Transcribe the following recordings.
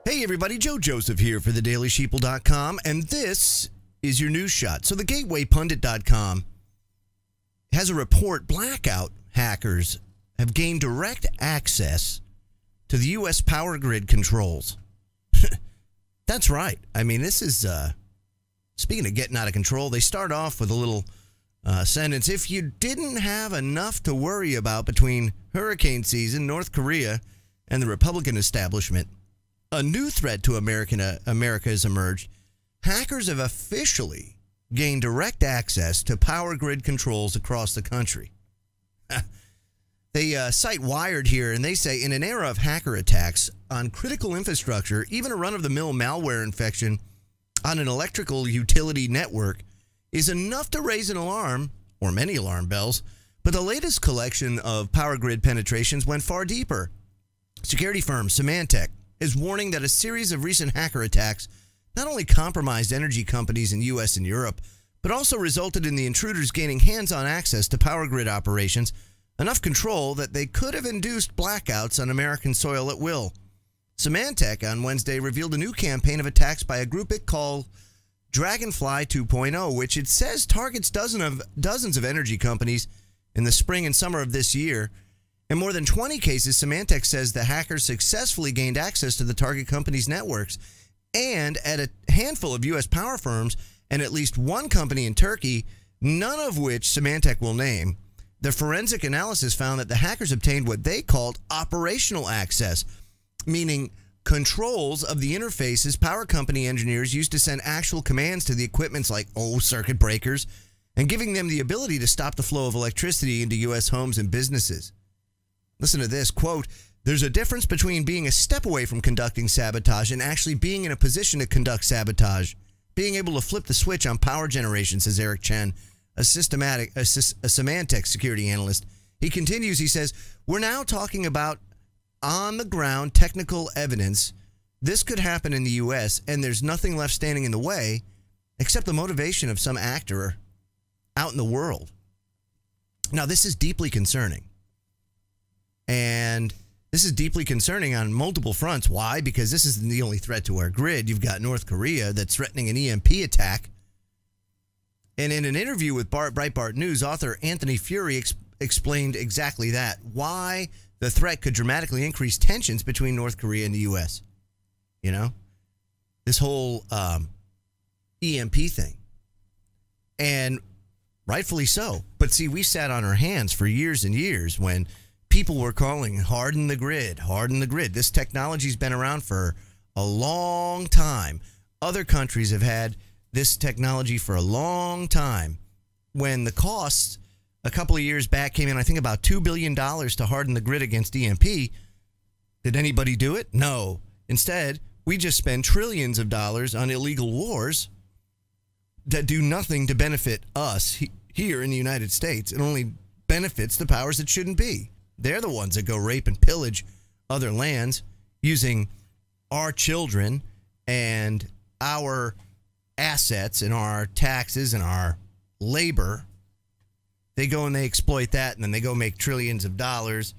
Hey everybody, Joe Joseph here for thedailysheeple.com, and this is your news shot. So the gatewaypundit.com has a report. Blackout hackers have gained direct access to the U.S. power grid controls. That's right. I mean, this is, speaking of getting out of control, they start off with a little sentence. If you didn't have enough to worry about between hurricane season, North Korea, and the Republican establishment, a new threat to America has emerged. Hackers have officially gained direct access to power grid controls across the country. They cite Wired here, and they say, in an era of hacker attacks on critical infrastructure, even a run-of-the-mill malware infection on an electrical utility network is enough to raise an alarm, or many alarm bells, but the latest collection of power grid penetrations went far deeper. Security firm Symantec is warning that a series of recent hacker attacks not only compromised energy companies in the U.S. and Europe, but also resulted in the intruders gaining hands-on access to power grid operations, enough control that they could have induced blackouts on American soil at will. Symantec on Wednesday revealed a new campaign of attacks by a group it called Dragonfly 2.0, which it says targets dozens of energy companies in the spring and summer of this year. In more than 20 cases, Symantec says the hackers successfully gained access to the target company's networks. And at a handful of U.S. power firms and at least one company in Turkey, none of which Symantec will name, the forensic analysis found that the hackers obtained what they called operational access, meaning controls of the interfaces power company engineers used to send actual commands to the equipments like circuit breakers, and giving them the ability to stop the flow of electricity into U.S. homes and businesses. Listen to this, quote, "There's a difference between being a step away from conducting sabotage and actually being in a position to conduct sabotage. Being able to flip the switch on power generation," says Eric Chen, a Symantec security analyst. He continues, he says, "We're now talking about on-the-ground technical evidence. This could happen in the U.S., and there's nothing left standing in the way except the motivation of some actor out in the world." Now, this is deeply concerning. And this is deeply concerning on multiple fronts. Why? Because this isn't the only threat to our grid. You've got North Korea that's threatening an EMP attack. And in an interview with Breitbart News, author Anthony Fury explained exactly that. Why the threat could dramatically increase tensions between North Korea and the U.S. You know? This whole EMP thing. And rightfully so. But see, we sat on our hands for years and years when people were calling harden the grid, harden the grid. This technology's been around for a long time. Other countries have had this technology for a long time. When the costs a couple of years back came in, I think about $2 billion to harden the grid against EMP, did anybody do it? No. Instead, we just spend trillions of dollars on illegal wars that do nothing to benefit us here in the United States. It only benefits the powers that shouldn't be. They're the ones that go rape and pillage other lands using our children and our assets and our taxes and our labor. They go and they exploit that, and then they go make trillions of dollars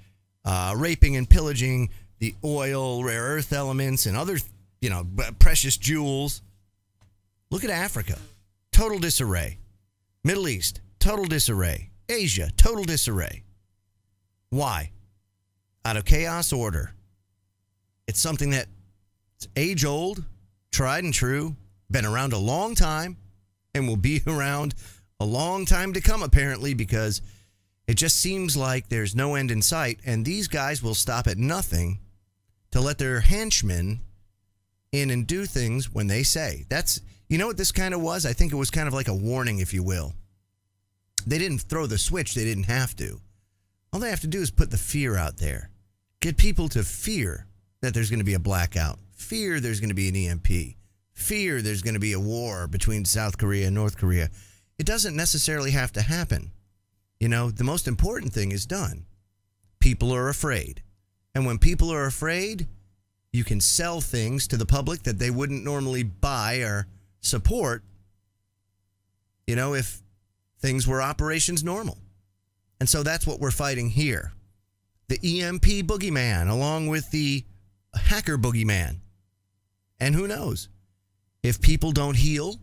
raping and pillaging the oil, rare earth elements, and other, precious jewels. Look at Africa. Total disarray. Middle East. Total disarray. Asia. Total disarray. Why? Out of chaos, order. It's something that's age-old, tried and true, been around a long time, and will be around a long time to come, apparently, because it just seems like there's no end in sight, and these guys will stop at nothing to let their henchmen in and do things when they say. That's, you know what this kind of was? I think it was kind of like a warning, if you will. They didn't throw the switch. They didn't have to. All they have to do is put the fear out there. Get people to fear that there's going to be a blackout. Fear there's going to be an EMP. Fear there's going to be a war between South Korea and North Korea. It doesn't necessarily have to happen. The most important thing is done. People are afraid. And when people are afraid, you can sell things to the public that they wouldn't normally buy or support, if things were operations normal. And so that's what we're fighting here. The EMP boogeyman, along with the hacker boogeyman. And who knows? If people don't heal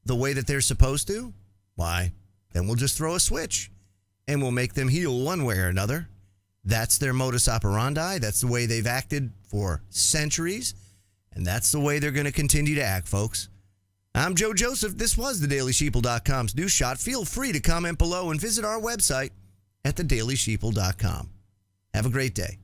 the way that they're supposed to, why, then we'll just throw a switch and we'll make them heal one way or another. That's their modus operandi. That's the way they've acted for centuries. And that's the way they're going to continue to act, folks. I'm Joe Joseph. This was thedailysheeple.com's News Shot. Feel free to comment below and visit our website at thedailysheeple.com. Have a great day.